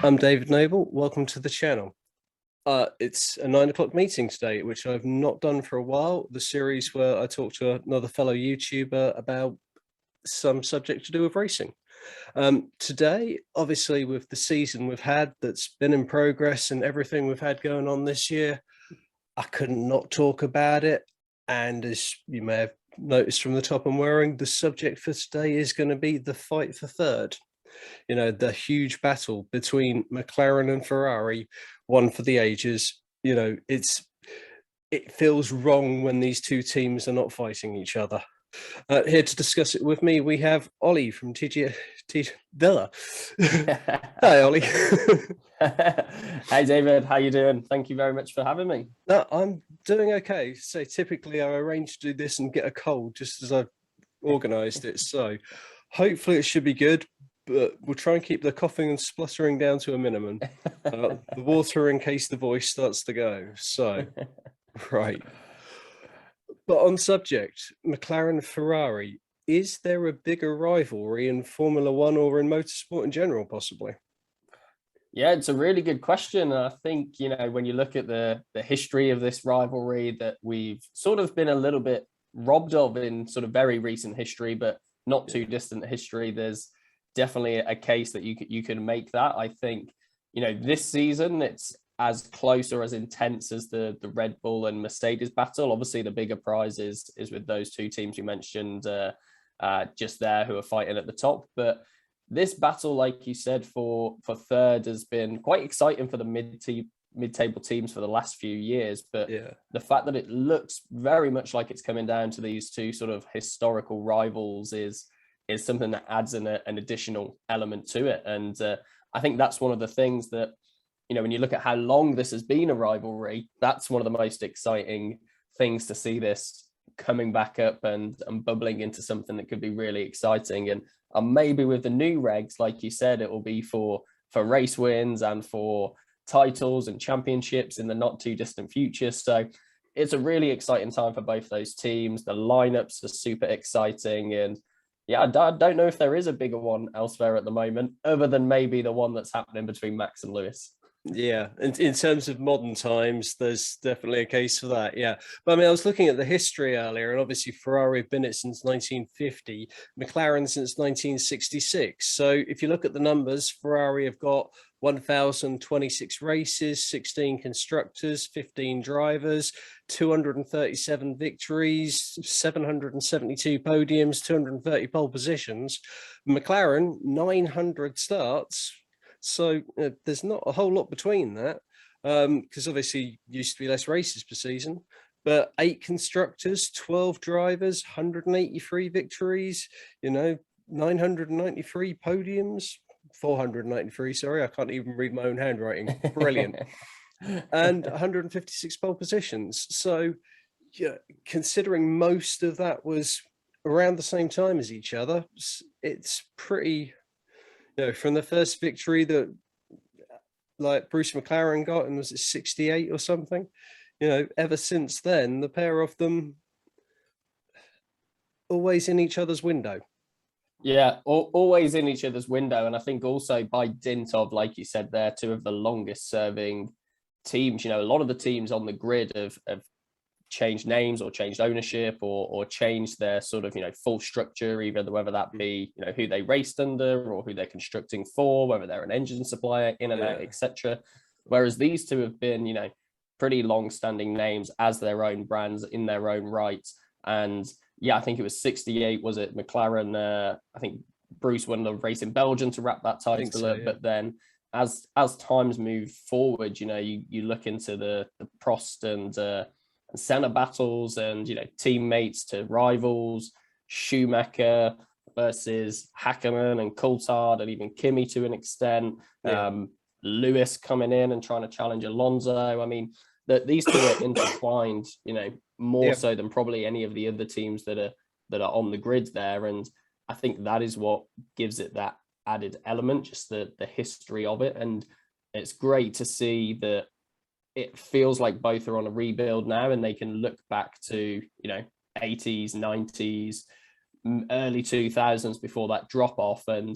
I'm David Noble. Welcome to the channel. It's a 9 o'clock meeting today, which I've not done for a while. The series where I talk to another fellow YouTuber about some subject to do with racing. Today, obviously, with the season we've had that's been in progress and everything we've had going on this year, I couldn't not talk about it. And as you may have noticed from the top I'm wearing, the subject for today is going to be the fight for third. The huge battle between McLaren and Ferrari, one for the ages. It feels wrong when these two teams are not fighting each other. Here to discuss it with me, we have Ollie from TG Villa. Hi, Ollie. Hey, David. How you doing? Thank you very much for having me. No, I'm doing okay. So typically I arrange to do this and get a cold just as I've organised it. So hopefully it should be good, but we'll try and keep the coughing and spluttering down to a minimum. The water in case the voice starts to go. So, right. But on subject, McLaren Ferrari, is there a bigger rivalry in Formula One or in motorsport in general, possibly? Yeah, it's a really good question. I think, when you look at the history of this rivalry that we've sort of been a little bit robbed of in sort of very recent history, but not too distant history, there's definitely a case that you can make that. I think, this season it's as close or as intense as the Red Bull and Mercedes battle. Obviously, the bigger prize is with those two teams you mentioned just there who are fighting at the top. But this battle, like you said, for third has been quite exciting for the mid-table teams for the last few years. But the fact that it looks very much like it's coming down to these two sort of historical rivals is something that adds an additional element to it. And I think that's one of the things that, when you look at how long this has been a rivalry, that's one of the most exciting things to see this coming back up and bubbling into something that could be really exciting. And maybe with the new regs, like you said, it will be for race wins and for titles and championships in the not too distant future. So it's a really exciting time for both those teams. The lineups are super exciting. And yeah, I don't know if there is a bigger one elsewhere at the moment, other than maybe the one that's happening between Max and Lewis. Yeah, in terms of modern times, there's definitely a case for that. Yeah, but I mean, I was looking at the history earlier, and obviously Ferrari have been it since 1950, McLaren since 1966. So if you look at the numbers, Ferrari have got 1,026 races, 16 constructors, 15 drivers, 237 victories, 772 podiums, 230 pole positions. McLaren, 900 starts. So there's not a whole lot between that, because obviously used to be less races per season, but 8 constructors, 12 drivers, 183 victories, 993 podiums, 493, sorry, I can't even read my own handwriting. Brilliant. And 156 pole positions. So yeah, considering most of that was around the same time as each other, it's pretty, from the first victory that like Bruce McLaren got, and was it 68 or something, ever since then, the pair of them always in each other's window. Yeah, always in each other's window. And I think also by dint of, like you said, they're two of the longest serving teams. A lot of the teams on the grid have changed names or changed ownership or changed their sort of full structure, either whether that be who they raced under or who they're constructing for, whether they're an engine supplier, in and out, etc. Whereas these two have been pretty long-standing names as their own brands in their own right. And yeah, I think it was 68, was it, McLaren? I think Bruce won the race in Belgium to wrap that title up. Yeah. But then as times move forward, you look into the Prost and Senna battles and teammates to rivals, Schumacher versus Hackman and Coulthard and even Kimi to an extent, Lewis coming in and trying to challenge Alonso. I mean, that these two are intertwined, more so than probably any of the other teams that are on the grid there. And I think that is what gives it that added element, just the history of it. And it's great to see that it feels like both are on a rebuild now, and they can look back to 80s, 90s, early 2000s before that drop off, and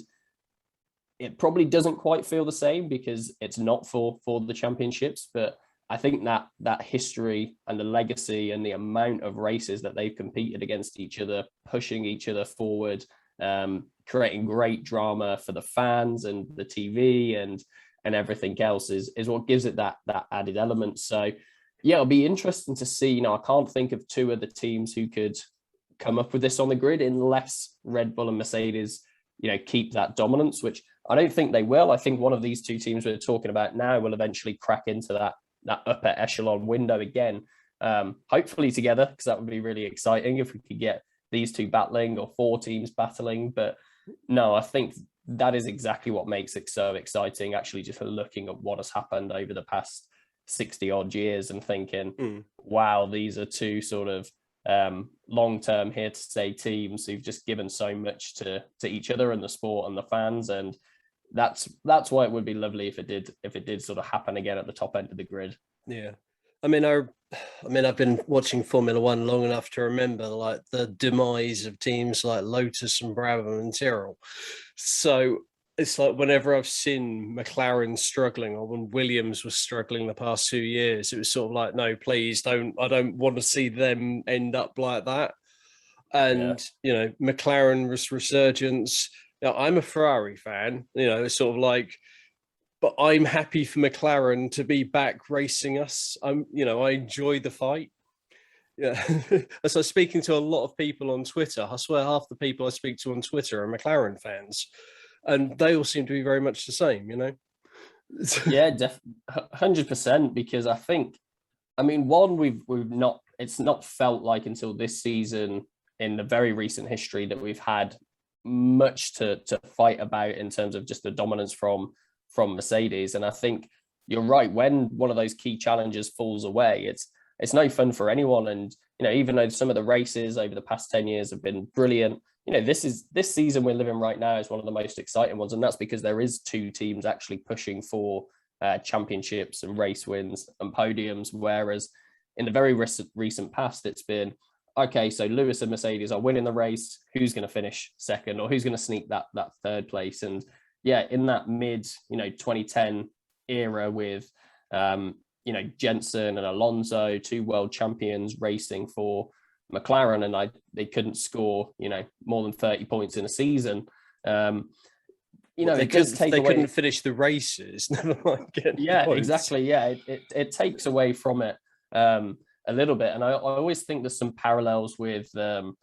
it probably doesn't quite feel the same because it's not for the championships, but I think that history and the legacy and the amount of races that they've competed against each other, pushing each other forward, creating great drama for the fans and the TV and everything else is what gives it that added element. So yeah, it'll be interesting to see. You know, I can't think of two of the teams who could come up with this on the grid unless Red Bull and Mercedes, you know, keep that dominance, which I don't think they will. I think one of these two teams we're talking about now will eventually crack into that upper echelon window again, hopefully together, because that would be really exciting if we could get these two battling or four teams battling. But no, I think that is exactly what makes it so exciting, actually, just looking at what has happened over the past 60 odd years and thinking, wow, these are two sort of long-term here to stay teams who've just given so much to each other and the sport and the fans. And that's why it would be lovely if it did sort of happen again at the top end of the grid. Yeah. I mean, I've been watching Formula One long enough to remember like the demise of teams like Lotus and Brabham and Tyrrell. So it's like whenever I've seen McLaren struggling or when Williams was struggling the past 2 years, it was sort of like, no, please don't. I don't want to see them end up like that. And, you know, McLaren resurgence. You know, I'm a Ferrari fan, you know, it's sort of like, but I'm happy for McLaren to be back racing us. You know, I enjoy the fight. Yeah. As I was speaking to a lot of people on Twitter, I swear half the people I speak to on Twitter are McLaren fans, and they all seem to be very much the same, you know? Yeah, 100%, because I mean, one, we've not, it's not felt like until this season in the very recent history that we've had much to fight about in terms of just the dominance from Mercedes. And I think you're right, when one of those key challenges falls away, it's no fun for anyone. And, you know, even though some of the races over the past 10 years have been brilliant, you know, this season we're living right now is one of the most exciting ones. And that's because there is two teams actually pushing for championships and race wins and podiums. Whereas in the very recent past, it's been, okay, so Lewis and Mercedes are winning the race. Who's going to finish second, or who's going to sneak that third place? And yeah, in that mid, 2010 era with, Jensen and Alonso, two world champions racing for McLaren, and they couldn't score, more than 30 points in a season. They couldn't finish the races. Never mind getting points. Exactly. Yeah, it takes away from it a little bit, and I always think there's some parallels with the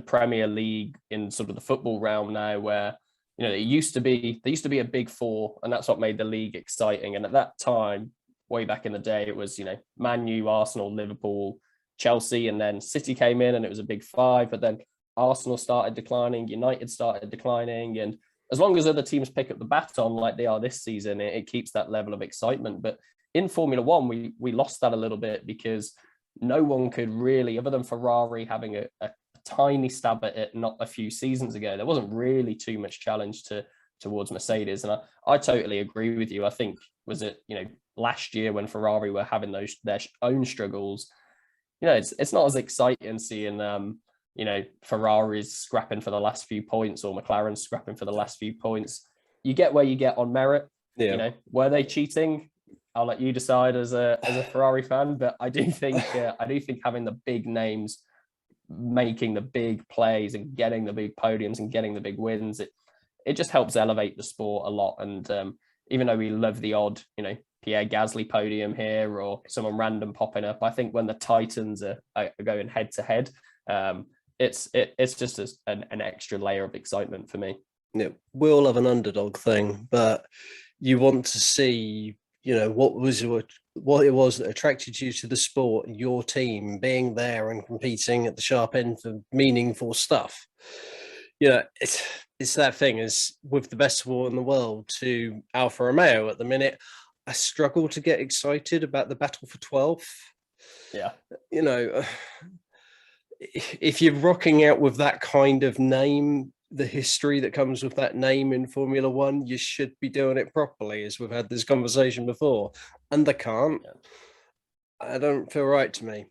Premier League in sort of the football realm now, where there used to be a big four, and that's what made the league exciting. And at that time, way back in the day, it was Man U, Arsenal, Liverpool, Chelsea, and then City came in, and it was a big five. But then Arsenal started declining, United started declining, and as long as other teams pick up the baton like they are this season, it keeps that level of excitement. But in Formula One, we lost that a little bit because no one could really, other than Ferrari having a tiny stab at it not a few seasons ago, there wasn't really too much challenge towards Mercedes. And I totally agree with you. I think, was it last year when Ferrari were having their own struggles, it's not as exciting seeing Ferrari's scrapping for the last few points or McLaren's scrapping for the last few points. You get where you get on merit. Were they cheating? I'll let you decide as a Ferrari fan, but I do think having the big names making the big plays and getting the big podiums and getting the big wins, it just helps elevate the sport a lot. And even though we love the odd Pierre Gasly podium here or someone random popping up, I think when the Titans are going head to head, it's just an extra layer of excitement for me. Yeah, we all have an underdog thing, but you want to see what it was that attracted you to the sport, your team being there and competing at the sharp end for meaningful stuff. It's that thing as with the best sport in the world to Alfa Romeo at the minute. I struggle to get excited about the battle for 12th. Yeah. If you're rocking out with that kind of name, the history that comes with that name in Formula One, you should be doing it properly, as we've had this conversation before, and they can't. I don't feel right to me.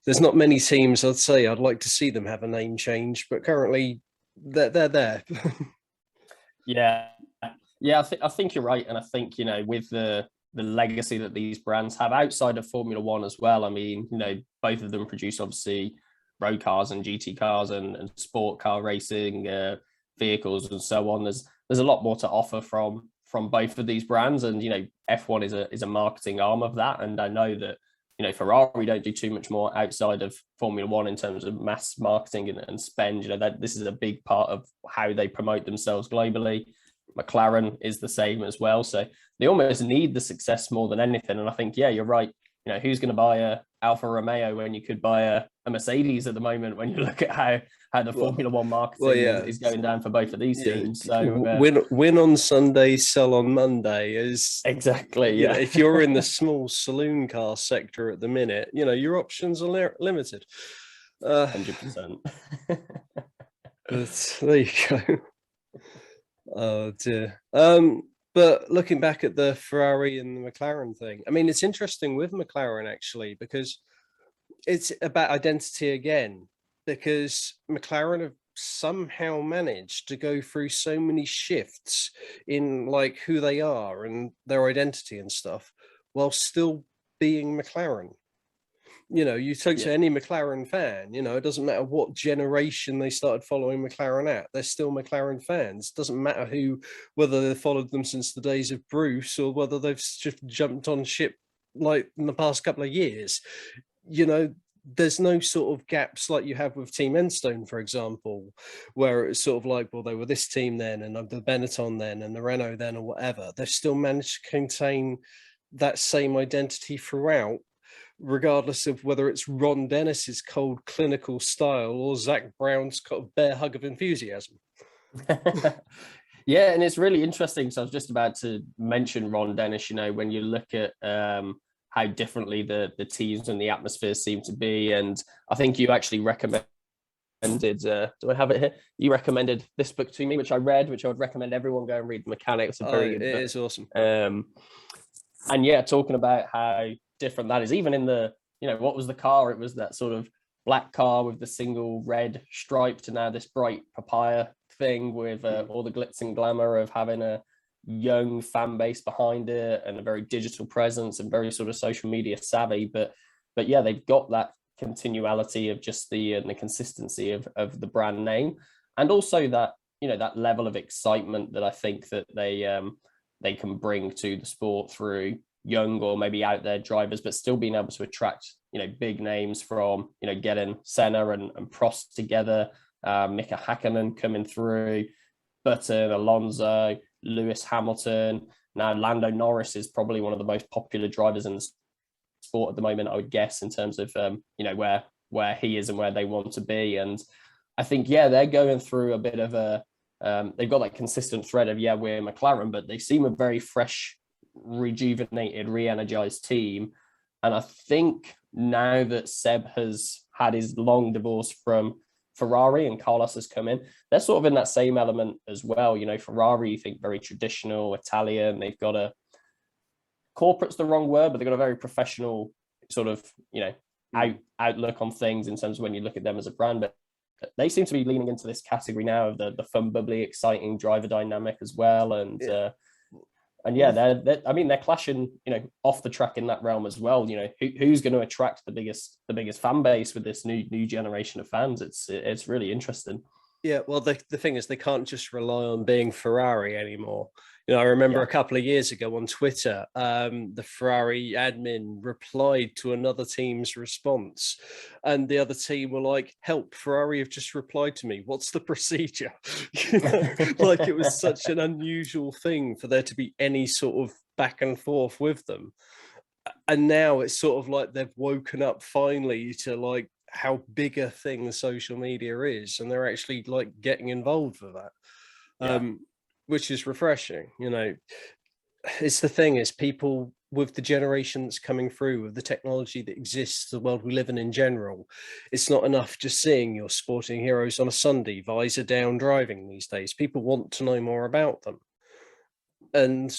There's not many teams I'd say I'd like to see them have a name change, but currently they're there. Yeah, yeah, I think you're right, and I think with the legacy that these brands have outside of Formula One as well. I mean, both of them produce obviously road cars and GT cars and sport car racing vehicles and so on. There's a lot more to offer from both of these brands, and F1 is a marketing arm of that. And I know that Ferrari don't do too much more outside of Formula One in terms of mass marketing and spend. That this is a big part of how they promote themselves globally. McLaren is the same as well, so they almost need the success more than anything. And I think, yeah, you're right. Who's going to buy a Alfa Romeo when you could buy a Mercedes at the moment? When you look at how the Formula One marketing is going down for both of these teams. So win on Sunday, sell on Monday is exactly. Yeah, if you're in the small saloon car sector at the minute, your options are limited. 100%. But there you go. Oh dear. But looking back at the Ferrari and the McLaren thing, I mean, it's interesting with McLaren actually, because it's about identity again, because McLaren have somehow managed to go through so many shifts in like who they are and their identity and stuff while still being McLaren. You talk to any McLaren fan, it doesn't matter what generation they started following McLaren at, they're still McLaren fans. Doesn't matter whether they've followed them since the days of Bruce or whether they've just jumped on ship like in the past couple of years. There's no sort of gaps like you have with Team Enstone, for example, where it's sort of like, well, they were this team then and the Benetton then and the Renault then or whatever. They've still managed to contain that same identity throughout, regardless of whether it's Ron Dennis's cold clinical style or Zach Brown's bear hug of enthusiasm. Yeah, and it's really interesting. So I was just about to mention Ron Dennis, when you look at how differently the teams and the atmosphere seem to be. And I think you actually recommended, do I have it here? You recommended this book to me, which I read, which I would recommend everyone go and read. The Mechanics, a very good book. It is awesome. And yeah, talking about how different that is, even in the what was the car? It was that sort of black car with the single red stripe to now this bright papaya thing with all the glitz and glamour of having a young fan base behind it and a very digital presence and very sort of social media savvy, but yeah, they've got that continuality of just the consistency of the brand name, and also that that level of excitement that I think that they can bring to the sport through young or maybe out there drivers, but still being able to attract big names from getting Senna and Prost together, Mika Hakkinen coming through, Button, Alonso, Lewis Hamilton. Now Lando Norris is probably one of the most popular drivers in the sport at the moment, I would guess, in terms of where he is and where they want to be. And I think they're going through a bit of a they've got that consistent thread of we're McLaren, but they seem a very fresh, rejuvenated, re-energized team. And I think now that Seb has had his long divorce from Ferrari and Carlos has come in, they're sort of in that same element as well. Ferrari, you think very traditional Italian, they've got a corporate's the wrong word, but they've got a very professional sort of outlook on things in terms of when you look at them as a brand. But they seem to be leaning into this category now of the fun, bubbly, exciting driver dynamic as well. And they're clashing, off the track in that realm as well. Who's going to attract the biggest fan base with this new generation of fans? It's really interesting. Yeah, well, the thing is, they can't just rely on being Ferrari anymore. I remember a couple of years ago on Twitter, the Ferrari admin replied to another team's response, and the other team were like, "Help! Ferrari have just replied to me. What's the procedure?" Like it was such an unusual thing for there to be any sort of back and forth with them. And now it's sort of like they've woken up finally to like how big a thing social media is, and they're actually like getting involved with that, which is refreshing. It's the thing is, people with the generation that's coming through, with the technology that exists, the world we live in general, it's not enough just seeing your sporting heroes on a Sunday visor down driving these days. People want to know more about them, and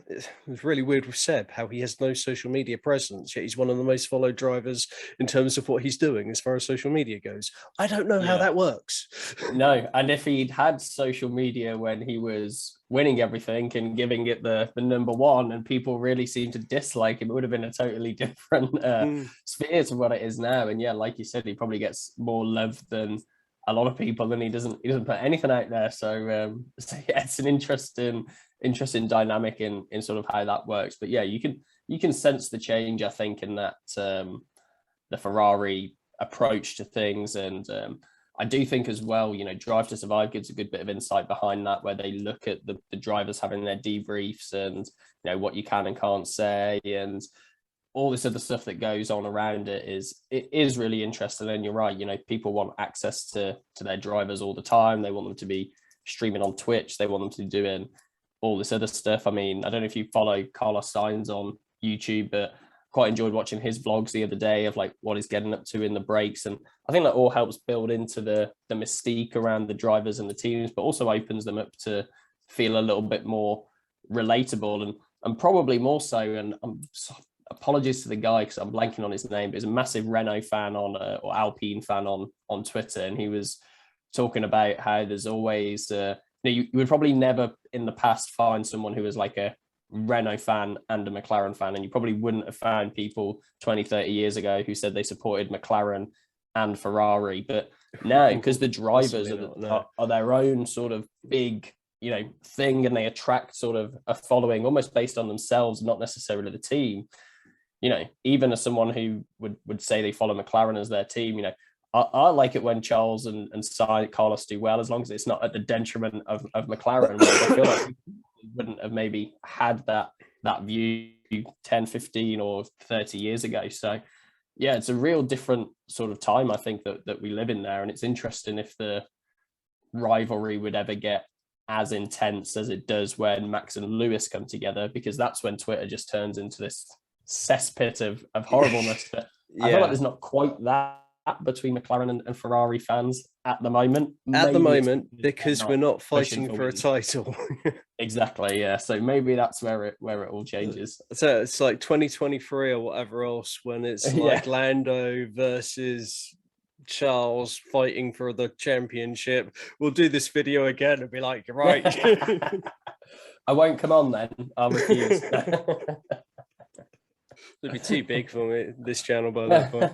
it was really weird with Seb, how he has no social media presence, yet he's one of the most followed drivers in terms of what he's doing as far as social media goes. I don't know how Yeah. that works. No, and if he'd had social media when he was winning everything and giving it the number one, and people really seemed to dislike him, it would have been a totally different sphere to what it is now. And yeah, like you said, he probably gets more love than a lot of people, and he doesn't put anything out there. So yeah, it's an interesting dynamic in sort of how that works. But yeah, you can sense the change, I think, in that the Ferrari approach to things. And I do think as well, Drive to Survive gives a good bit of insight behind that, where they look at the drivers having their debriefs and what you can and can't say, and all this other stuff that goes on around it is really interesting. And you're right, people want access to their drivers all the time. They want them to be streaming on Twitch. They want them to be doing all this other stuff. I mean, I don't know if you follow Carlos Sainz on YouTube, but quite enjoyed watching his vlogs the other day of like what he's getting up to in the breaks. And I think that all helps build into the mystique around the drivers and the teams, but also opens them up to feel a little bit more relatable and probably more so. And apologies to the guy because I'm blanking on his name, but he's a massive Renault fan or Alpine fan on Twitter. And he was talking about how there's always, you would probably never in the past find someone who was like a Renault fan and a McLaren fan, and you probably wouldn't have found people 20, 30 years ago who said they supported McLaren and Ferrari. But now, because the drivers are their own sort of big, thing, and they attract sort of a following almost based on themselves, not necessarily the team. Even as someone who would say they follow McLaren as their team, I like it when Charles and Carlos do well, as long as it's not at the detriment of McLaren. I feel like wouldn't have maybe had that view 10, 15 or 30 years ago. So yeah, it's a real different sort of time, I think, that we live in there. And it's interesting if the rivalry would ever get as intense as it does when Max and Lewis come together, because that's when Twitter just turns into this cesspit of horribleness. But I feel like there's not quite that between McLaren and Ferrari fans at the moment. Because we're not fighting for a title. Exactly, yeah. So maybe that's where it all changes. So it's like 2023 or whatever else, when it's like Lando versus Charles fighting for the championship. We'll do this video again and be like, right. I won't come on then. I'll refuse. It'd be too big for me, this channel, by that point.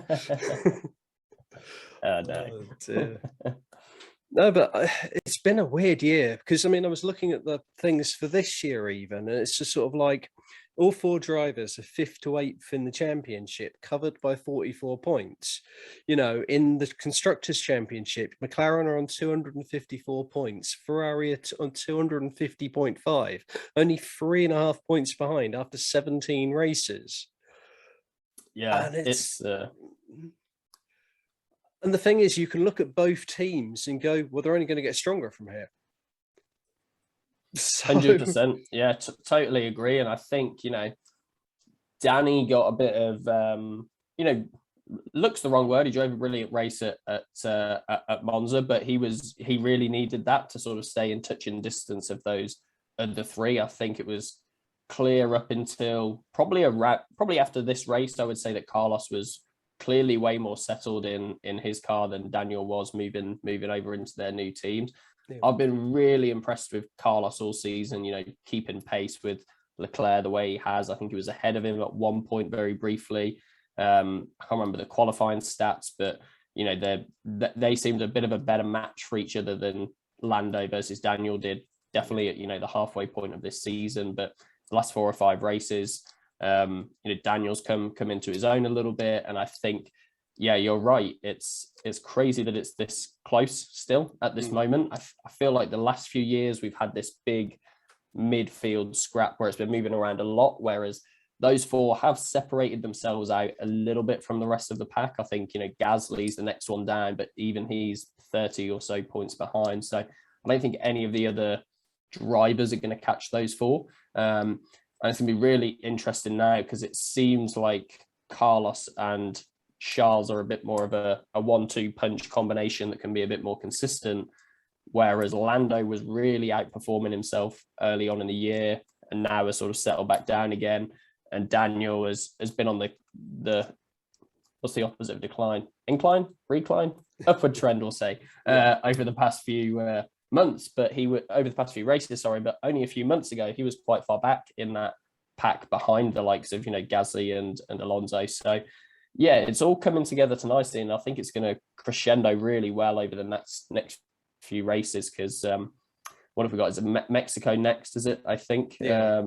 No. No, but it's been a weird year, because I was looking at the things for this year even, and it's just sort of like all four drivers are 5th to 8th in the championship, covered by 44 points. In the Constructors' Championship, McLaren are on 254 points, Ferrari on 250.5, only 3.5 points behind after 17 races. Yeah, and and the thing is, you can look at both teams and go, well, they're only going to get stronger from here. 100%. Yeah, totally agree. And I think, Danny got a bit of, looks the wrong word. He drove a brilliant race at Monza, but he really needed that to sort of stay in touch and distance of those other three. I think it was clear up until probably after this race. I would say that Carlos was clearly way more settled in his car than Daniel was moving over into their new teams. Yeah. I've been really impressed with Carlos all season, keeping pace with Leclerc the way he has. I think he was ahead of him at one point very briefly. I can't remember the qualifying stats, but they seemed a bit of a better match for each other than Lando versus Daniel did, definitely at the halfway point of this season. But the last 4 or 5 races, Daniel's come into his own a little bit, and I think, yeah, you're right. It's crazy that it's this close still at this moment. I feel like the last few years we've had this big midfield scrap where it's been moving around a lot, whereas those 4 have separated themselves out a little bit from the rest of the pack. I think Gasly's the next one down, but even he's 30 or so points behind. So I don't think any of the other drivers are going to catch those 4. And it's going to be really interesting now, because it seems like Carlos and Charles are a bit more of a 1-2 punch combination that can be a bit more consistent, whereas Lando was really outperforming himself early on in the year. and now has sort of settled back down again. And Daniel has been on the what's the opposite of decline? Incline, recline, upward trend, we'll say, over the past few months. But over the past few races, sorry, but only a few months ago, he was quite far back in that pack behind the likes of, Gasly and Alonso. So yeah, it's all coming together to nicely, and I think it's going to crescendo really well over the next few races, because what have we got? Is it Mexico next? Is it? I think. Yeah.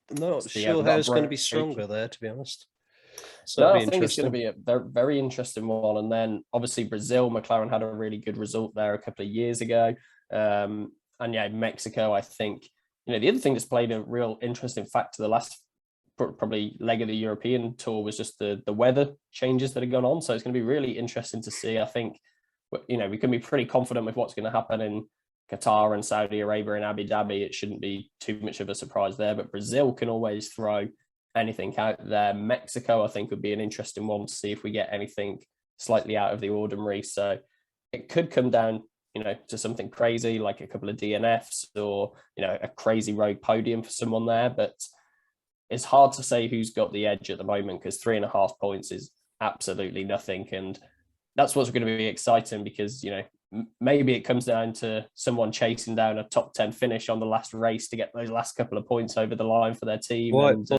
Not sure how it's going to be stronger there, to be honest. So no, I think it's going to be a very, very interesting one. And then obviously Brazil, McLaren had a really good result there a couple of years ago. And yeah, Mexico, I think, the other thing that's played a real interesting factor the last probably leg of the European tour was just the weather changes that have gone on. So it's going to be really interesting to see. I think, we can be pretty confident with what's going to happen in Qatar and Saudi Arabia and Abu Dhabi. It shouldn't be too much of a surprise there, but Brazil can always throw anything out there. Mexico, I think, would be an interesting one to see if we get anything slightly out of the ordinary. So it could come down, to something crazy like a couple of DNFs or, a crazy rogue podium for someone there. But it's hard to say who's got the edge at the moment, because 3.5 points is absolutely nothing. And that's what's going to be exciting, because, maybe it comes down to someone chasing down a top 10 finish on the last race to get those last couple of points over the line for their team. And,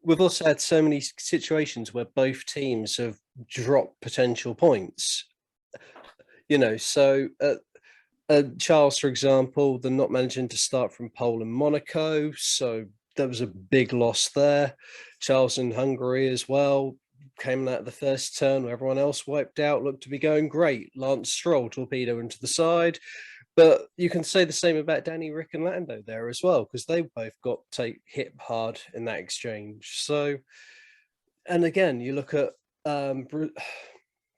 we've also had so many situations where both teams have dropped potential points. So Charles, for example, they're not managing to start from pole in Monaco, so there was a big loss there. Charles in Hungary as well, came out of the first turn where everyone else wiped out, looked to be going great. Lance Stroll torpedo into the side. But you can say the same about Danny, Rick and Lando there as well, because they both got hit hard in that exchange. So, and again, you look at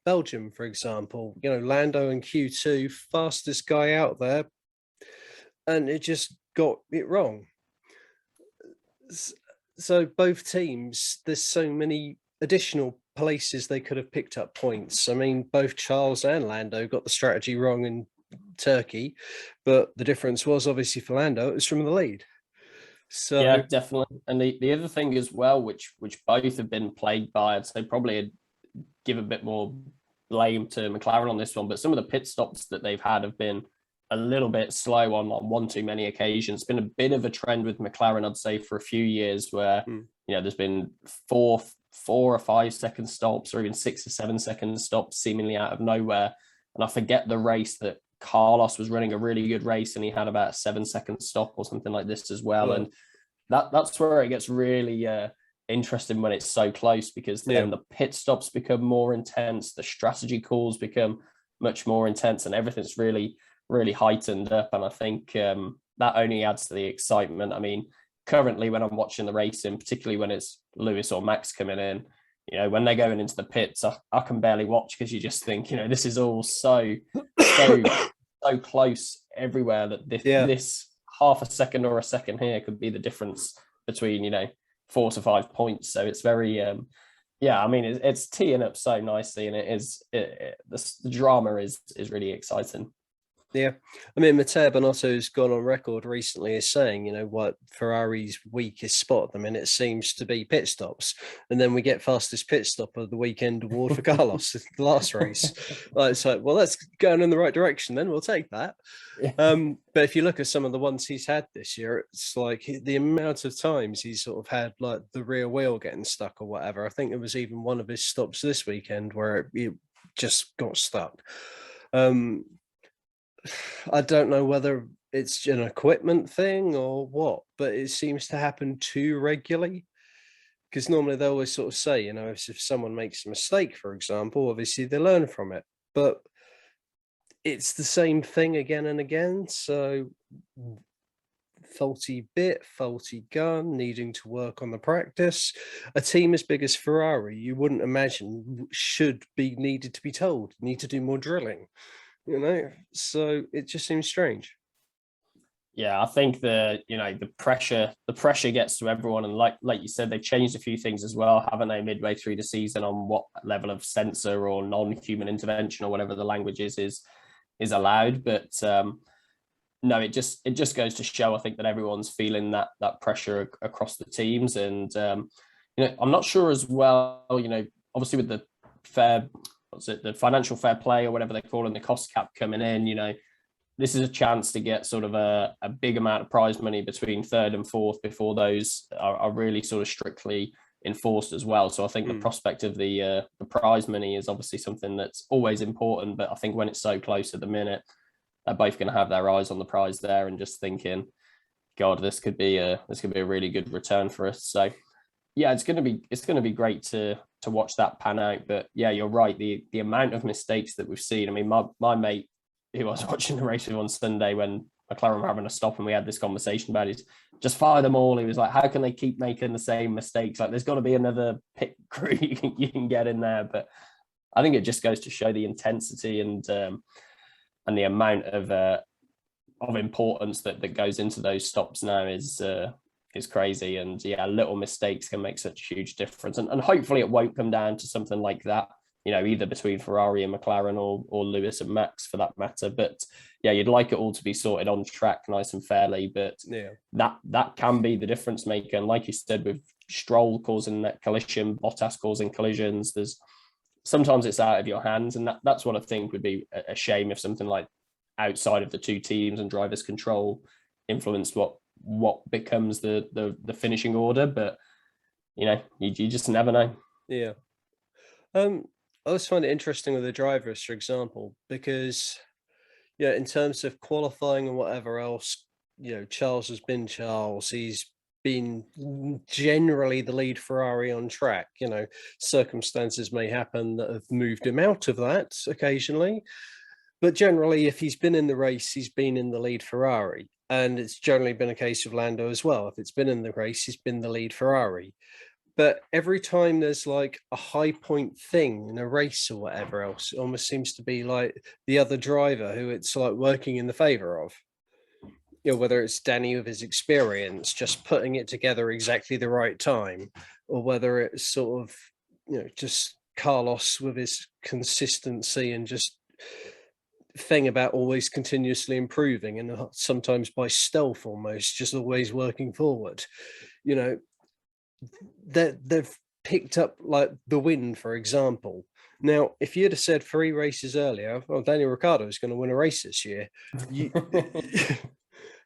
Belgium, for example, Lando in Q2, fastest guy out there, and it just got it wrong. So both teams, there's so many additional places they could have picked up points. I mean, both Charles and Lando got the strategy wrong in Turkey, but the difference was obviously for Lando, it was from the lead. So yeah, definitely. And the other thing as well, which both have been plagued by, I'd say probably give a bit more blame to McLaren on this one, but some of the pit stops that they've had have been a little bit slow on one too many occasions. It's been a bit of a trend with McLaren, I'd say, for a few years, where there's been 4 or 5 second stops, or even 6 or 7 second stops seemingly out of nowhere. And I forget the race that Carlos was running a really good race and he had about a 7-second stop or something like this as well. And that's where it gets really interesting when it's so close, because then the pit stops become more intense, the strategy calls become much more intense, and everything's really, really heightened up. And I think that only adds to the excitement. I mean, currently when I'm watching the racing, particularly when it's Lewis or Max coming in, when they're going into the pits, I can barely watch, because you just think, this is all so close everywhere, that this half a second or a second here could be the difference between, 4 to 5 points. So it's very, I mean, it's teeing up so nicely, and the drama is really exciting. Yeah, I mean, Matteo Binotto's gone on record recently as saying, what Ferrari's weakest spot at the minute seems to be pit stops, and then we get fastest pit stop of the weekend award for Carlos the last race. It's like, well, that's going in the right direction. Then we'll take that. But if you look at some of the ones he's had this year, it's like the amount of times he's sort of had like the rear wheel getting stuck or whatever. I think it was even one of his stops this weekend where it just got stuck. I don't know whether it's an equipment thing or what, but it seems to happen too regularly. Because normally they always sort of say, if someone makes a mistake, for example, obviously they learn from it. But it's the same thing again and again. So faulty bit, faulty gun, needing to work on the practice. A team as big as Ferrari, you wouldn't imagine should be needed to be told, need to do more drilling. So it just seems strange. Yeah, I think the pressure gets to everyone, and like you said, they've changed a few things as well, haven't they, midway through the season, on what level of sensor or non-human intervention or whatever the language is allowed. But no, it just goes to show, I think, that everyone's feeling that pressure across the teams. And I'm not sure as well, obviously with the the financial fair play or whatever they call it, and the cost cap coming in, this is a chance to get sort of a big amount of prize money between third and fourth before those are really sort of strictly enforced as well. So I think the prospect of the prize money is obviously something that's always important, but I think when it's so close at the minute, they're both going to have their eyes on the prize there and just thinking, God, this could be a really good return for us. So yeah, it's going to be great to watch that pan out. But yeah, you're right. The amount of mistakes that we've seen. I mean, my mate who I was watching the race with on Sunday when McLaren were having a stop and we had this conversation about it, just fire them all. He was like, how can they keep making the same mistakes? Like, there's got to be another pit crew you can get in there. But I think it just goes to show the intensity and the amount of importance that goes into those stops now is crazy. And yeah, little mistakes can make such a huge difference. And hopefully it won't come down to something like that, either between Ferrari and McLaren or Lewis and Max for that matter. But yeah, you'd like it all to be sorted on track nice and fairly. But yeah, that can be the difference maker. And like you said, with Stroll causing that collision, Bottas causing collisions, sometimes it's out of your hands. And that's what I think would be a shame, if something like outside of the two teams and drivers' control influenced what becomes the finishing order. But you just never know. Yeah. I always find it interesting with the drivers, for example, because in terms of qualifying and whatever else, Charles has been Charles. He's been generally the lead Ferrari on track. Circumstances may happen that have moved him out of that occasionally, but generally, if he's been in the race, he's been in the lead Ferrari. And it's generally been a case of Lando as well. If it's been in the race, he's been the lead Ferrari. But every time there's like a high point thing in a race or whatever else, it almost seems to be like the other driver who it's like working in the favor of. Whether it's Danny with his experience, just putting it together exactly the right time, or whether it's sort of, just Carlos with his consistency and just thing about always continuously improving and sometimes by stealth almost, just always working forward. They've picked up like the win, for example. Now, if you'd have said 3 races earlier, well, Daniel Ricciardo is going to win a race this year,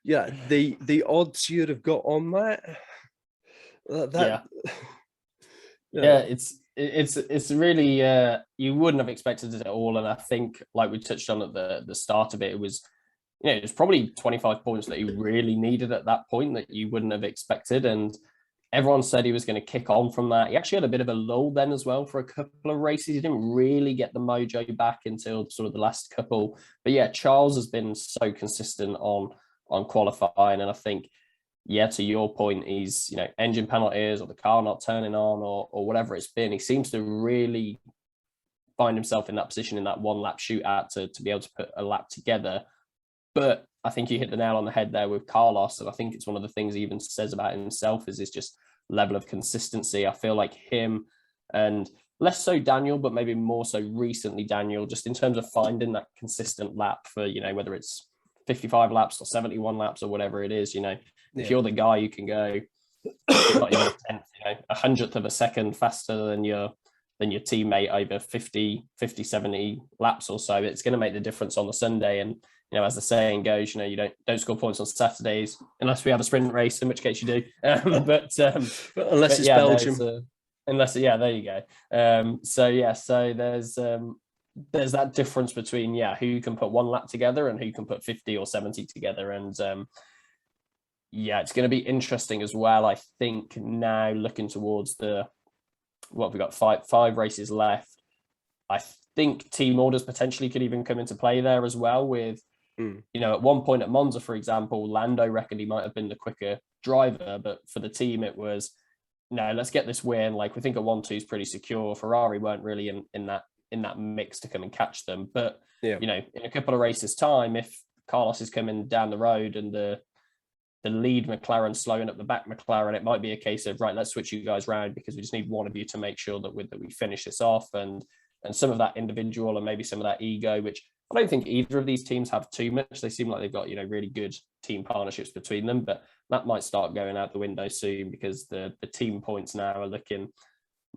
yeah, the odds you'd have got on that. Yeah, it's really you wouldn't have expected it at all. And I think, like we touched on at the start of it, it was probably 25 points that he really needed at that point that you wouldn't have expected. And everyone said he was going to kick on from that. He actually had a bit of a lull then as well for a couple of races. He didn't really get the mojo back until sort of the last couple. But yeah, Charles has been so consistent on qualifying. And I think, yeah, to your point, he's, engine penalties or the car not turning on or whatever it's been, he seems to really find himself in that position in that one lap shootout to be able to put a lap together. But I think you hit the nail on the head there with Carlos. And I think it's one of the things he even says about himself is his just level of consistency. I feel like him, and less so Daniel, but maybe more so recently Daniel, just in terms of finding that consistent lap for, whether it's 55 laps or 71 laps or whatever it is, if you're the guy you can go not even a hundredth of a second faster than your teammate over 50, 70 laps or so, it's going to make the difference on the Sunday. And as the saying goes, you don't score points on Saturdays unless we have a sprint race, in which case you do. But unless it's Belgium, there you go. So there's that difference between who can put one lap together and who can put 50 or 70 together. And it's going to be interesting as well. I think now looking towards we've got five races left. I think team orders potentially could even come into play there as well with, at one point at Monza, for example, Lando reckoned he might have been the quicker driver, but for the team, it was, no, let's get this win. Like, we think a 1-2 is pretty secure. Ferrari weren't really in that mix to come and catch them. But, in a couple of races time, if Carlos is coming down the road and the lead McLaren slowing up the back McLaren, it might be a case of, right, let's switch you guys around because we just need one of you to make sure that we finish this off. And some of that individual and maybe some of that ego, which I don't think either of these teams have too much. They seem like they've got, really good team partnerships between them, but that might start going out the window soon because the team points now are looking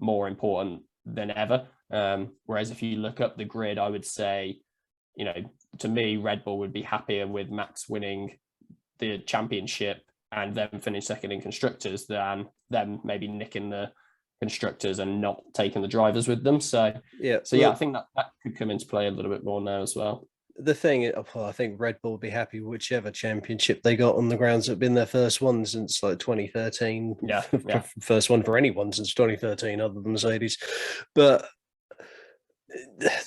more important than ever. Whereas if you look up the grid, I would say, to me, Red Bull would be happier with Max winning the championship and then finish second in constructors than them maybe nicking the constructors and not taking the drivers with them. So I think that could come into play a little bit more now as well. The thing, I think Red Bull will be happy whichever championship they got on the grounds that have been their first one since like 2013. Yeah. First one for anyone since 2013 other than Mercedes. But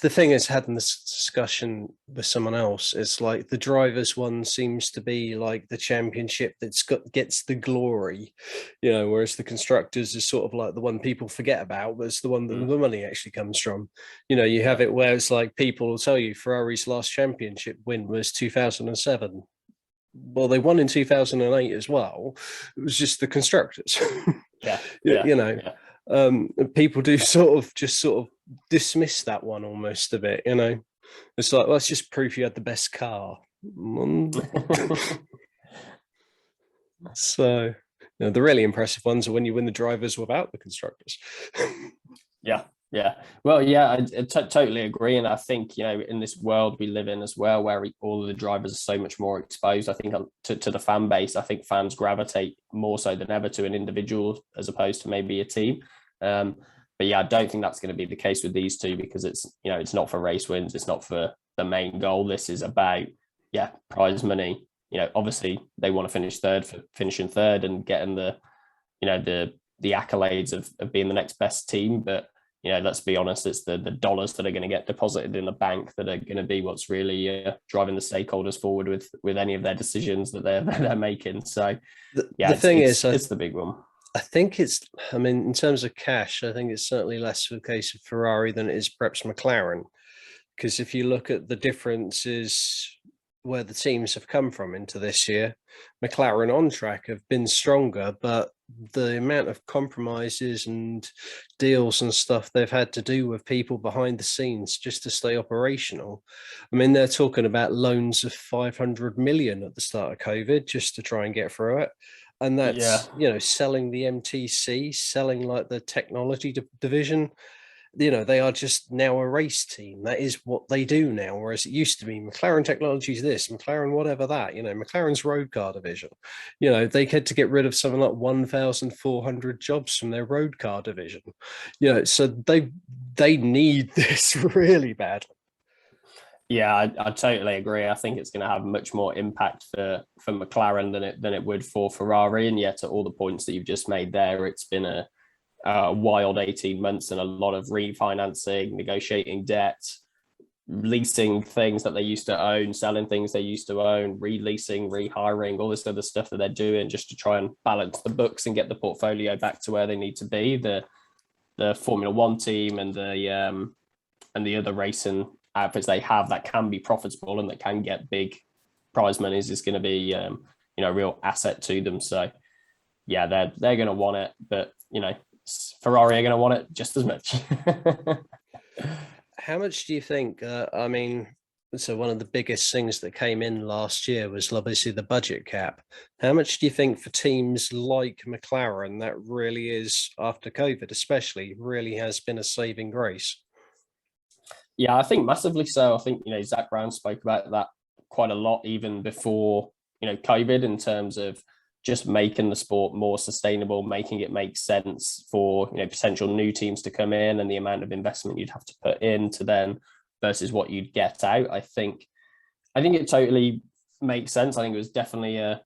the thing is, having this discussion with someone else, it's like the drivers one seems to be like the championship gets the glory, whereas the constructors is sort of like the one people forget about, but it's the one that the money actually comes from. You have it where it's like people will tell you Ferrari's last championship win was 2007. Well, they won in 2008 as well. It was just the constructors. People do sort of dismiss that one almost a bit, It's like, let's just prove you had the best car. So, the really impressive ones are when you win the drivers without the constructors. Yeah. Well, yeah, I totally agree. And I think, in this world we live in as well, where all of the drivers are so much more exposed, I think to the fan base, I think fans gravitate more so than ever to an individual as opposed to maybe a team. But yeah, I don't think that's going to be the case with these two because it's not for race wins. It's not for the main goal. This is about, prize money. Obviously they want to finish third for finishing third and getting the accolades of being the next best team. But, let's be honest, it's the dollars that are going to get deposited in the bank that are going to be what's really driving the stakeholders forward with any of their decisions that they're making. So the thing is, it's the big one. I think in terms of cash, I think it's certainly less of a case of Ferrari than it is perhaps McLaren. Because if you look at the differences where the teams have come from into this year, McLaren on track have been stronger, but the amount of compromises and deals and stuff they've had to do with people behind the scenes just to stay operational. They're talking about loans of 500 million at the start of COVID just to try and get through it. And that's, selling the MTC, selling like the technology division. They are just now a race team. That is what they do now. Whereas it used to be McLaren Technologies this, McLaren whatever that, McLaren's road car division. They had to get rid of something like 1,400 jobs from their road car division. So they need this really badly. Yeah, I totally agree. I think it's going to have much more impact for McLaren than it would for Ferrari. And yet, to all the points that you've just made there, it's been a wild 18 months and a lot of refinancing, negotiating debt, leasing things that they used to own, selling things they used to own, releasing, rehiring, all this other stuff that they're doing just to try and balance the books and get the portfolio back to where they need to be. The Formula One team and the other racing outfits they have that can be profitable and that can get big prize monies is going to be a real asset to them. So yeah, they're going to want it, but Ferrari are going to want it just as much. How much do you think? So one of the biggest things that came in last year was obviously the budget cap. How much do you think for teams like McLaren that really is, after COVID especially, really has been a saving grace? Yeah, I think massively so. I think, Zach Brown spoke about that quite a lot even before, COVID, in terms of just making the sport more sustainable, making it make sense for, potential new teams to come in and the amount of investment you'd have to put into them versus what you'd get out. I think it totally makes sense. I think it was definitely a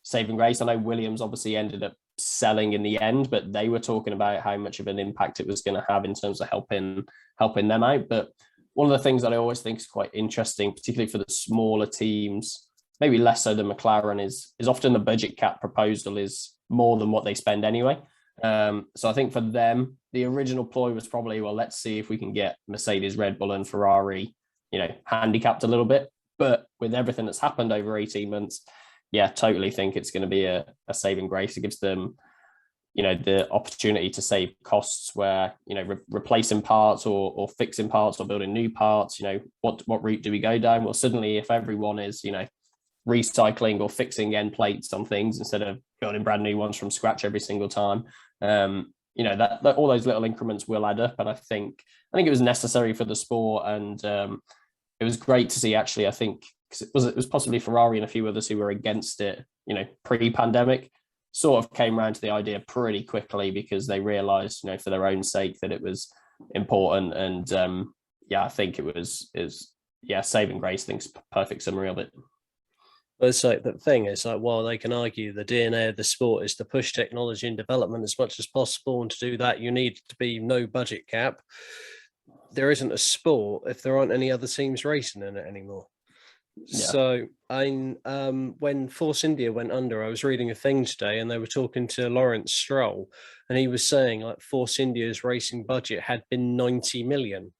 saving grace. I know Williams obviously ended up selling in the end, but they were talking about how much of an impact it was going to have in terms of helping them out. But one of the things that I always think is quite interesting, particularly for the smaller teams, maybe less so than McLaren, is often the budget cap proposal is more than what they spend anyway. So I think for them, the original ploy was probably, well, let's see if we can get Mercedes, Red Bull and Ferrari, handicapped a little bit. But with everything that's happened over 18 months, yeah, totally think it's going to be a saving grace. It gives them the opportunity to save costs where, replacing parts or fixing parts or building new parts, what route do we go down? Well, suddenly if everyone is, recycling or fixing end plates on things instead of building brand new ones from scratch every single time, that all those little increments will add up. And I think it was necessary for the sport. And it was great to see, actually, I think, because it was possibly Ferrari and a few others who were against it, pre-pandemic, sort of came around to the idea pretty quickly because they realized, for their own sake, that it was important. And I think saving grace. I think it's a perfect summary of it. But it's like the thing is, like, while they can argue the DNA of the sport is to push technology and development as much as possible, and to do that you need to be no budget cap, there isn't a sport if there aren't any other teams racing in it anymore. Yeah. So when Force India went under, I was reading a thing today and they were talking to Lawrence Stroll, and he was saying like Force India's racing budget had been 90 million,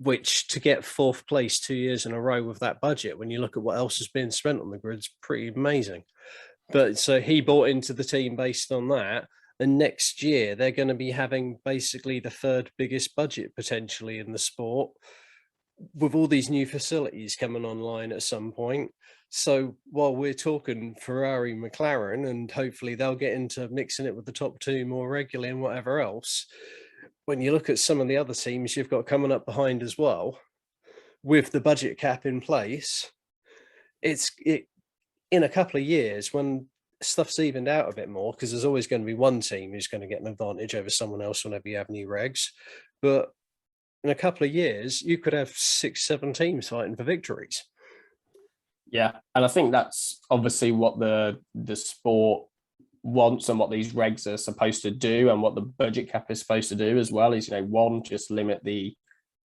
which to get fourth place 2 years in a row with that budget, when you look at what else has been spent on the grid, is pretty amazing. But so he bought into the team based on that. And next year they're going to be having basically the third biggest budget potentially in the sport, with all these new facilities coming online at some point. So while we're talking Ferrari, McLaren, and hopefully they'll get into mixing it with the top two more regularly and whatever else, when you look at some of the other teams you've got coming up behind as well, with the budget cap in place, it in a couple of years when stuff's evened out a bit more, because there's always going to be one team who's going to get an advantage over someone else whenever you have new regs. But in a couple of years, you could have 6-7 teams fighting for victories. Yeah, and I think that's obviously what the sport wants and what these regs are supposed to do, and what the budget cap is supposed to do as well is, one, just limit the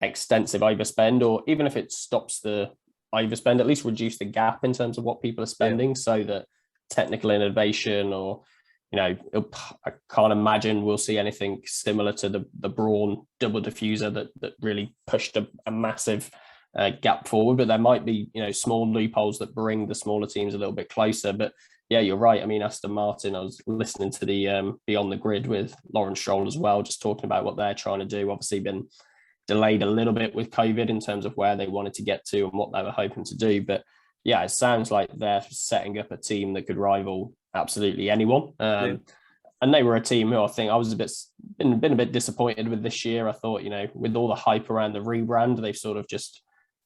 extensive overspend, or even if it stops the overspend, at least reduce the gap in terms of what people are spending, so that technical innovation or I can't imagine we'll see anything similar to the Brawn double diffuser that really pushed a massive gap forward. But there might be, small loopholes that bring the smaller teams a little bit closer. But yeah, you're right. I mean, Aston Martin, I was listening to the Beyond the Grid with Lawrence Stroll as well, just talking about what they're trying to do. Obviously been delayed a little bit with COVID in terms of where they wanted to get to and what they were hoping to do. But yeah, it sounds like they're setting up a team that could rival absolutely anyone. And they were a team who I think I was been a bit disappointed with this year. I thought, with all the hype around the rebrand, they've sort of just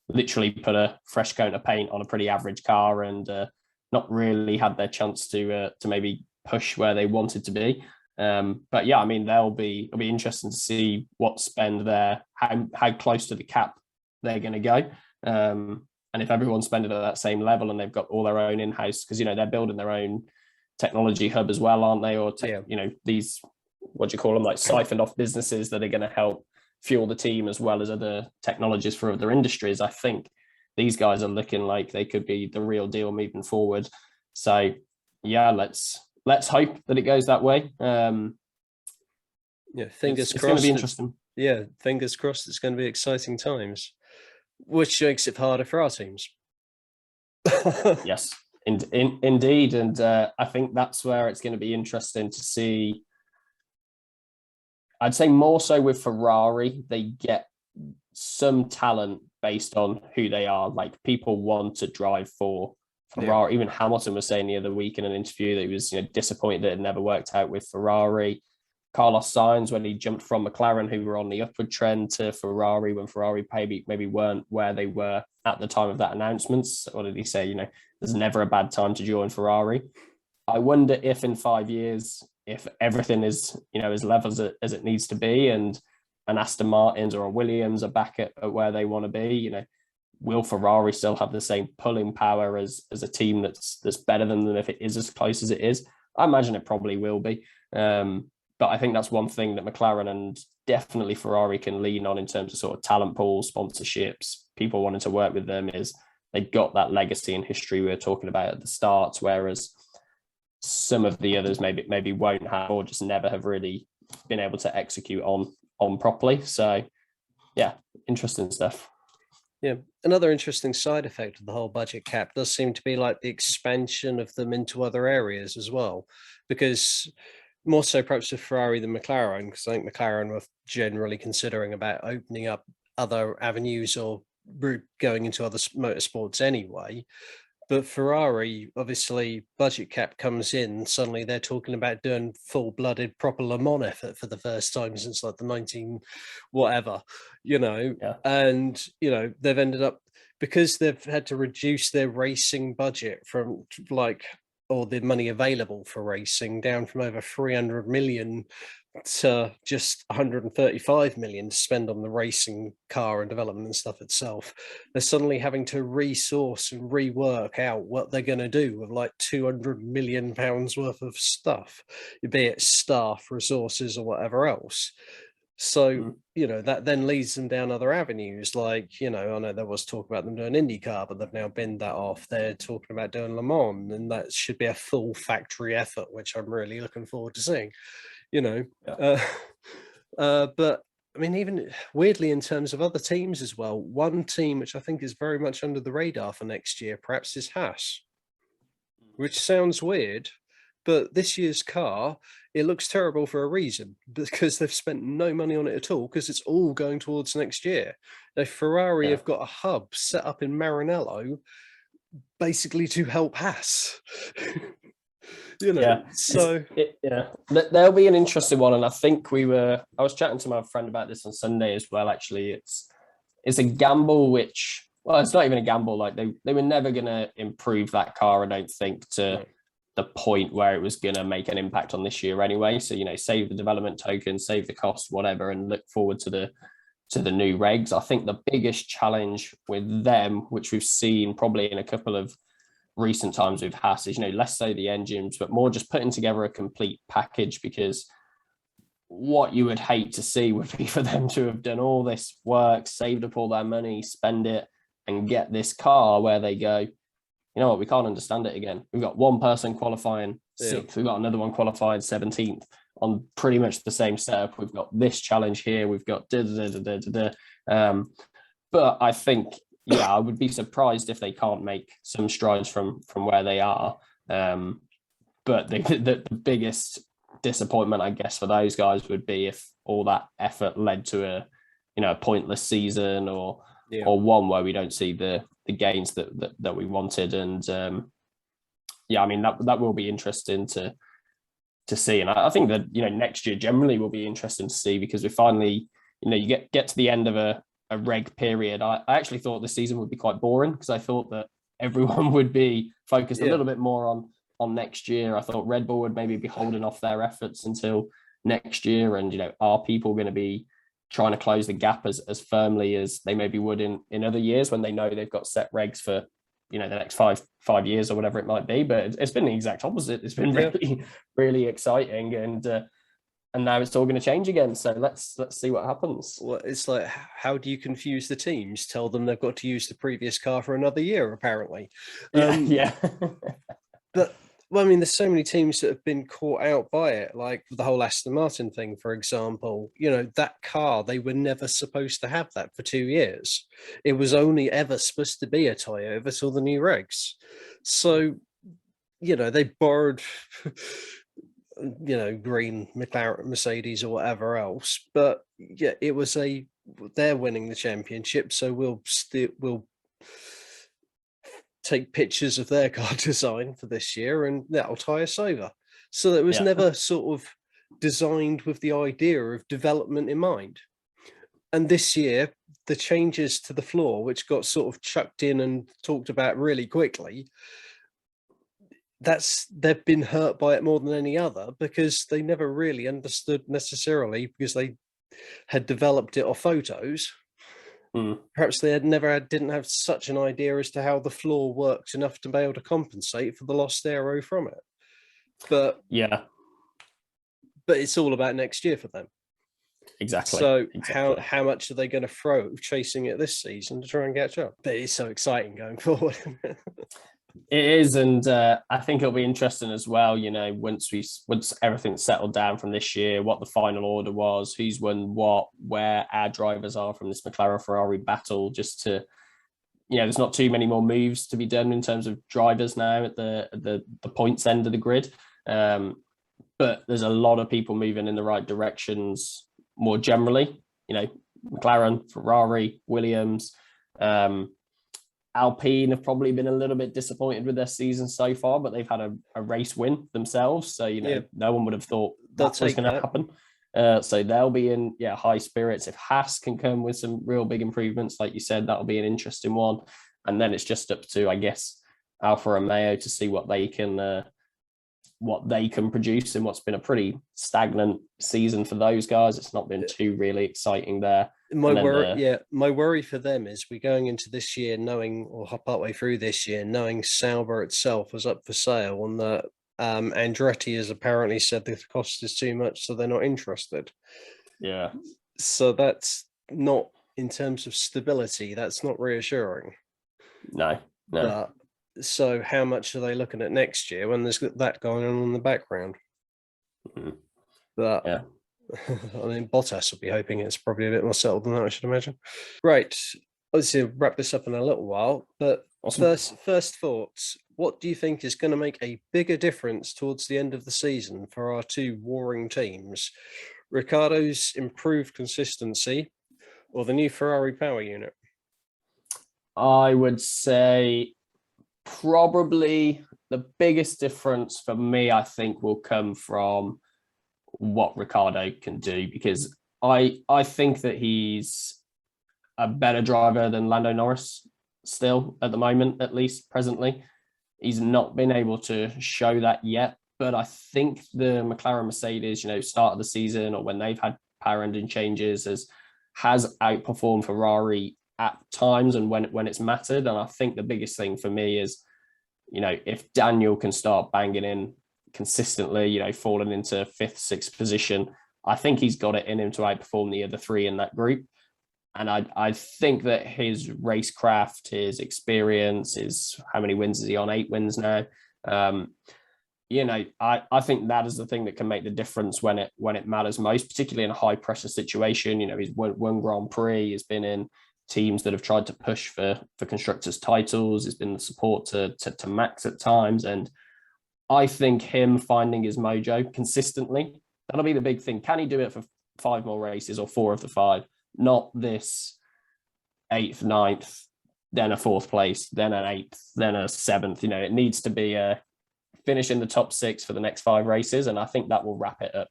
literally put a fresh coat of paint on a pretty average car and not really had their chance to maybe push where they wanted to be. But yeah, I mean, it'll be interesting to see what spend there, how close to the cap they're going to go. And if everyone's spending at that same level and they've got all their own in-house, because, they're building their own technology hub as well, aren't they? Or, these, what do you call them, like siphoned off businesses that are going to help fuel the team as well as other technologies for other industries. I think these guys are looking like they could be the real deal moving forward. So yeah, let's hope that it goes that way. Fingers crossed. It's going to be interesting. Yeah, fingers crossed. It's going to be exciting times, which makes it harder for our teams. Yes, indeed. And I think that's where it's going to be interesting to see. I'd say more so with Ferrari, they get some talent based on who they are. Like, people want to drive for Ferrari. Yeah. Even Hamilton was saying the other week in an interview that he was disappointed that it never worked out with Ferrari. Carlos Sainz, when he jumped from McLaren, who were on the upward trend, to Ferrari, when Ferrari maybe weren't where they were at the time of that announcement. What did he say? There's never a bad time to join Ferrari. I wonder if in 5 years, if everything is, as level as it needs to be, and Aston Martins or a Williams are back at where they want to be, will Ferrari still have the same pulling power as a team that's better than them if it is as close as it is? I imagine it probably will be. But I think that's one thing that McLaren and definitely Ferrari can lean on in terms of sort of talent pool, sponsorships, people wanting to work with them, is they've got that legacy and history we were talking about at the start, whereas some of the others maybe won't have, or just never have really been able to execute on properly. So yeah, interesting stuff. Yeah, another interesting side effect of the whole budget cap does seem to be like the expansion of them into other areas as well, because more so perhaps with Ferrari than McLaren, because I think McLaren were generally considering about opening up other avenues or going into other motorsports anyway. But Ferrari, obviously, budget cap comes in. Suddenly, they're talking about doing full-blooded, proper Le Mans effort for the first time since like the 19 whatever, Yeah. And they've ended up, because they've had to reduce their racing budget from like, or the money available for racing down from over 300 million to just 135 million to spend on the racing car and development and stuff itself. They're suddenly having to resource and rework out what they're going to do with like 200 million pounds worth of stuff, be it staff, resources, or whatever else. So, that then leads them down other avenues. Like, I know there was talk about them doing IndyCar, but they've now binned that off. They're talking about doing Le Mans, and that should be a full factory effort, which I'm really looking forward to seeing. But I mean, even weirdly, in terms of other teams as well, one team which I think is very much under the radar for next year, perhaps, is Haas, which sounds weird, but this year's car, it looks terrible for a reason, because they've spent no money on it at all, because it's all going towards next year. Now, Ferrari have got a hub set up in Maranello, basically to help Haas. So there'll be an interesting one, and I think I was chatting to my friend about this on Sunday as well. Actually, it's a gamble, which, well, it's not even a gamble. Like they were never going to improve that car, I don't think, to the point where it was going to make an impact on this year anyway. So save the development token, save the cost, whatever, and look forward to the new regs. I think the biggest challenge with them, which we've seen probably in a couple of recent times with Haas, is less so the engines, but more just putting together a complete package, because what you would hate to see would be for them to have done all this work, saved up all their money, spend it, and get this car where they go, you know what, we can't understand it again. We've got one person qualifying 6th, we've got another one qualified 17th on pretty much the same setup. We've got this challenge here, we've got but I think, I would be surprised if they can't make some strides from where they are. But the biggest disappointment, I guess, for those guys would be if all that effort led to a pointless season, or one where we don't see the gains that we wanted. And I mean, that will be interesting to see. And I think that next year generally will be interesting to see, because we finally you get to the end of a reg period. I actually thought the season would be quite boring, because I thought that everyone would be focused a little bit more on next year. I thought Red Bull would maybe be holding off their efforts until next year, and are people going to be trying to close the gap as firmly as they maybe would in other years, when they know they've got set regs for the next five years or whatever it might be. But it's been the exact opposite. It's been really, really exciting, and now it's all going to change again. So let's see what happens. Well, it's like, how do you confuse the teams? Tell them they've got to use the previous car for another year, apparently. But, well, I mean, there's so many teams that have been caught out by it, like the whole Aston Martin thing, for example. That car, they were never supposed to have that for 2 years. It was only ever supposed to be a Toyota till the new regs. So, they borrowed... green McLaren, Mercedes, or whatever else, but it was they're winning the championship, so we'll take pictures of their car design for this year, and that'll tie us over. So it was never sort of designed with the idea of development in mind. And this year, the changes to the floor, which got sort of chucked in and talked about really quickly, they've been hurt by it more than any other, because they never really understood necessarily, because they had developed it off photos. Perhaps they didn't have such an idea as to how the floor worked enough to be able to compensate for the lost aero from it. But it's all about next year for them. Exactly. So how much are they going to throw chasing it this season to try and catch up? But it's so exciting going forward. It is, and I think it'll be interesting as well, once everything's settled down from this year, what the final order was, who's won what, where our drivers are from this McLaren Ferrari battle, just to, there's not too many more moves to be done in terms of drivers now at the points end of the grid. but there's a lot of people moving in the right directions more generally. McLaren, Ferrari, Williams, Alpine have probably been a little bit disappointed with their season so far, but they've had a race win themselves. So, no one would have thought that was going to happen. So they'll be in high spirits. If Haas can come with some real big improvements, like you said, that'll be an interesting one. And then it's just up to, I guess, Alfa Romeo to see what they can produce in what's been a pretty stagnant season for those guys. It's not been too really exciting there. My worry for them is we're going into this year knowing, or partway through this year, knowing Sauber itself was up for sale, and that Andretti has apparently said the cost is too much, so they're not interested. Yeah. So that's not, in terms of stability, that's not reassuring. No. But, so how much are they looking at next year when there's that going on in the background? Mm-hmm. But yeah. I mean, Bottas will be hoping it's probably a bit more settled than that, I should imagine. Right. Obviously, we'll wrap this up in a little while, but awesome. First thoughts. What do you think is going to make a bigger difference towards the end of the season for our two warring teams? Ricciardo's improved consistency or the new Ferrari power unit? I would say probably the biggest difference for me, I think, will come from what Ricciardo can do, because I think that he's a better driver than Lando Norris still at the moment, at least presently. He's not been able to show that yet, but I think the McLaren Mercedes, start of the season or when they've had power engine changes has outperformed Ferrari at times and when it's mattered. And I think the biggest thing for me is, if Daniel can start banging in consistently, falling into 5th, 6th position, I think he's got it in him to outperform the other three in that group. And I think that his racecraft, his experience, how many wins is he on? 8 wins now. I think that is the thing that can make the difference when it matters most, particularly in a high pressure situation. He's won Grand Prix, he's been in teams that have tried to push for constructors titles, he's been the support to Max at times. And I think him finding his mojo consistently, that'll be the big thing. Can he do it for 5 more races or 4 of the 5? Not this 8th, 9th, then a 4th place, then an 8th, then a 7th. It needs to be a finish in the top 6 for the next 5 races, and I think that will wrap it up.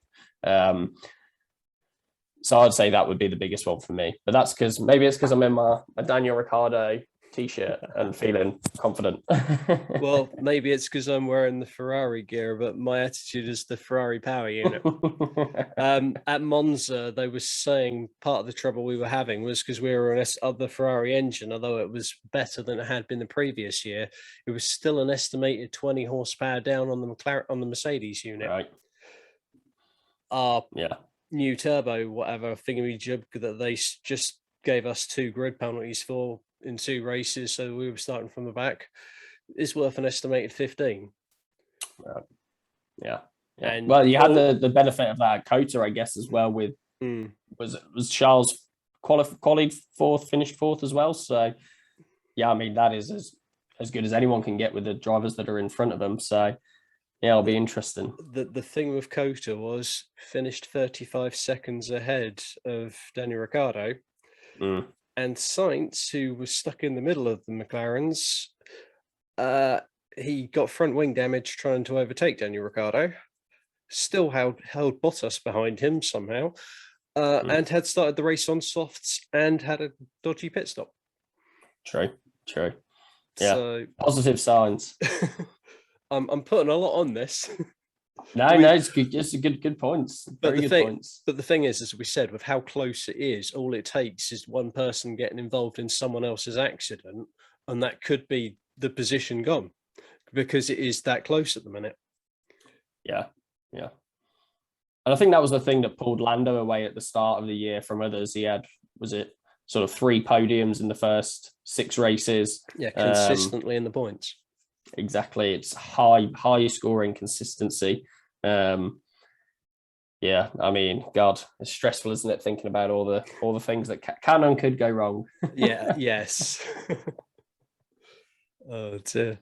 So I'd say that would be the biggest one for me. But that's because I'm in my Daniel Ricciardo t-shirt and feeling confident. Well, maybe it's because I'm wearing the Ferrari gear, but my attitude is the Ferrari power unit. At Monza, they were saying part of the trouble we were having was because we were on the Ferrari engine, although it was better than it had been the previous year, it was still an estimated 20 horsepower down on the Mercedes unit. Right. New turbo, whatever thingamajig that they just gave us 2 grid penalties for in 2 races, so we were starting from the back, is worth an estimated 15. Yeah. And well, you had the benefit of that Cota, I guess, as well. With was Charles qualified 4th, finished 4th as well. So yeah, I mean, that is as good as anyone can get with the drivers that are in front of them. So yeah, it'll be interesting. The thing with Cota was finished 35 seconds ahead of Daniel Ricciardo. And Sainz, who was stuck in the middle of the McLarens, he got front wing damage trying to overtake Daniel Ricciardo, still held Bottas behind him somehow, and had started the race on softs and had a dodgy pit stop. True. Yeah, so positive signs. I'm putting a lot on this. No, it's good. It's good points. Very good points. But the thing is, as we said, with how close it is, all it takes is one person getting involved in someone else's accident, and that could be the position gone, because it is that close at the minute. Yeah. And I think that was the thing that pulled Lando away at the start of the year from others. He had, was it sort of 3 podiums in the first 6 races? Yeah, consistently in the points. Exactly, it's high scoring consistency. Yeah, I mean, God, it's stressful, isn't it, thinking about all the things that can and could go wrong. Yeah. Yes. Oh dear.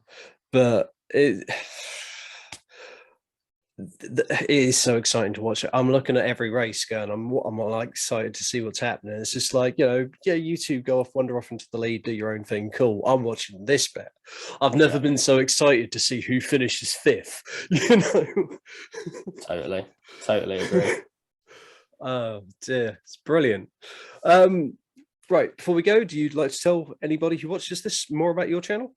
But It is so exciting to watch it. I'm looking at every race going, I'm like excited to see what's happening. It's just like, yeah, you two go off, wander off into the lead, do your own thing. Cool. I'm watching this bit. I've never been so excited to see who finishes fifth, you know? Totally agree. Oh dear, it's brilliant. Right, before we go, do you like to tell anybody who watches this more about your channel?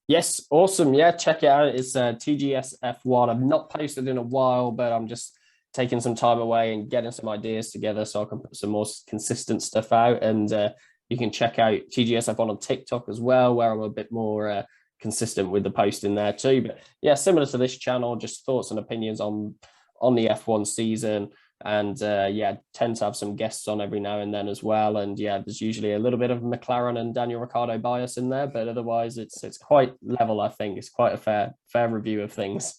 Yes, awesome. Yeah, check it out. It's TGS F1. I've not posted in a while, but I'm just taking some time away and getting some ideas together so I can put some more consistent stuff out. And you can check out TGS F1 on TikTok as well, where I'm a bit more consistent with the posting there too. But yeah, similar to this channel, just thoughts and opinions on the F1 season. And tend to have some guests on every now and then as well. And yeah, there's usually a little bit of McLaren and Daniel Ricciardo bias in there, but otherwise it's quite level. I think it's quite a fair review of things.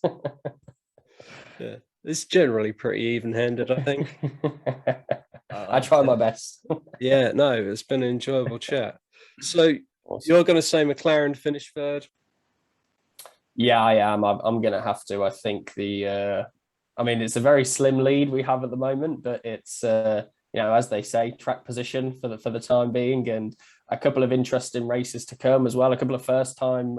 Yeah, it's generally pretty even-handed, I think. I try my best. Yeah, no, it's been an enjoyable chat. So awesome. You're going to say McLaren finish third? Yeah, I am. I'm going to have to. I think it's a very slim lead we have at the moment, but it's as they say, track position for the time being, and a couple of interesting races to come as well. A couple of first time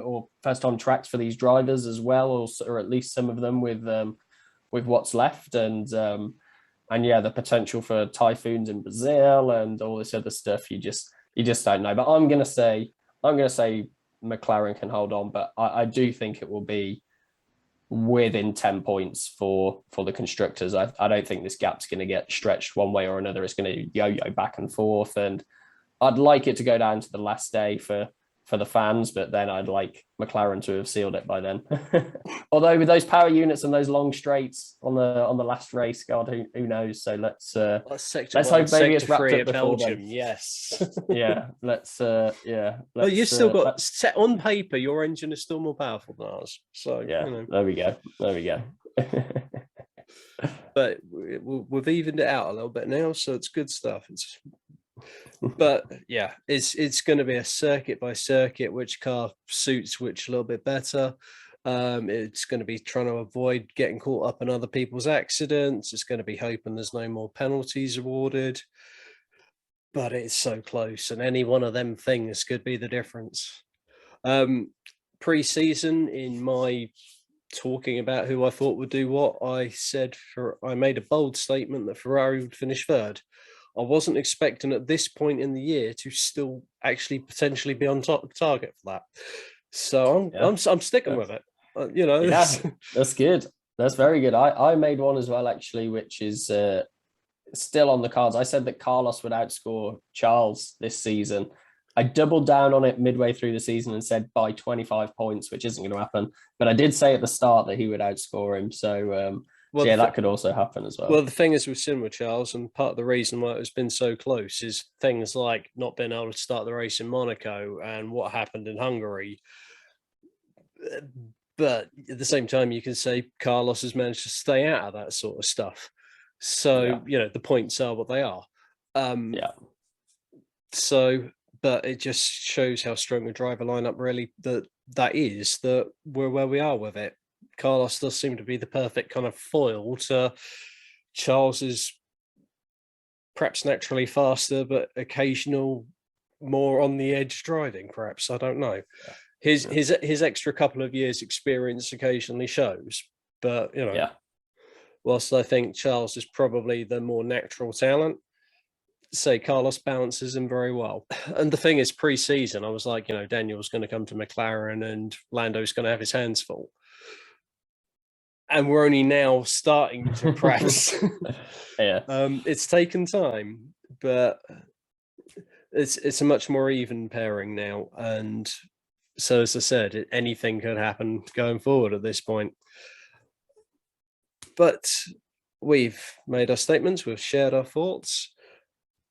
tracks for these drivers as well, or at least some of them with what's left, and the potential for typhoons in Brazil and all this other stuff. You just don't know. But I'm gonna say McLaren can hold on, but I do think it will be within 10 points for the constructors. I don't think this gap's going to get stretched one way or another. It's going to yo-yo back and forth, and I'd like it to go down to the last day for the fans, but then I'd like McLaren to have sealed it by then. Although with those power units and those long straights on the last race, God, who knows? So let's hope maybe it's wrapped up before Belgium. Then. Yes. Yeah. Well, you've still got set on paper. Your engine is still more powerful than ours. So yeah, there we go. But we've evened it out a little bit now, so it's good stuff. But yeah, it's going to be a circuit by circuit, which car suits which a little bit better. It's going to be trying to avoid getting caught up in other people's accidents. It's going to be hoping there's no more penalties awarded, but it's so close, and any one of them things could be the difference. Pre-season, in my talking about who I thought would do what, I made a bold statement that Ferrari would finish third. I wasn't expecting at this point in the year to still actually potentially be on target for that. So I'm sticking with it. That's good. That's very good. I made one as well, actually, which is still on the cards. I said that Carlos would outscore Charles this season. I doubled down on it midway through the season and said by 25 points, which isn't going to happen. But I did say at the start that he would outscore him. So that could also happen as well. Well, the thing is with Sin Charles, and part of the reason why it's been so close is things like not being able to start the race in Monaco and what happened in Hungary. But at the same time, you can say Carlos has managed to stay out of that sort of stuff. So, the points are what they are. So, but it just shows how strong the driver lineup really that we're where we are with it. Carlos does seem to be the perfect kind of foil to Charles's perhaps naturally faster, but occasional more on the edge driving, perhaps. I don't know. His extra couple of years experience occasionally shows, but whilst I think Charles is probably the more natural talent, say Carlos balances him very well. And the thing is, pre-season, I was like, Daniel's going to come to McLaren and Lando's going to have his hands full. And we're only now starting to press. It's taken time, but it's a much more even pairing now. And so, as I said, anything could happen going forward at this point. But we've made our statements, we've shared our thoughts,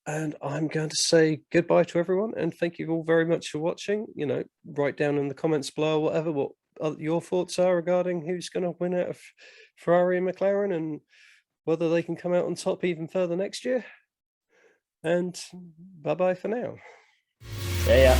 and I'm going to say goodbye to everyone. And thank you all very much for watching. Write down in the comments below, whatever, what your thoughts are regarding who's going to win out of Ferrari and McLaren and whether they can come out on top even further next year. And bye-bye for now. Yeah.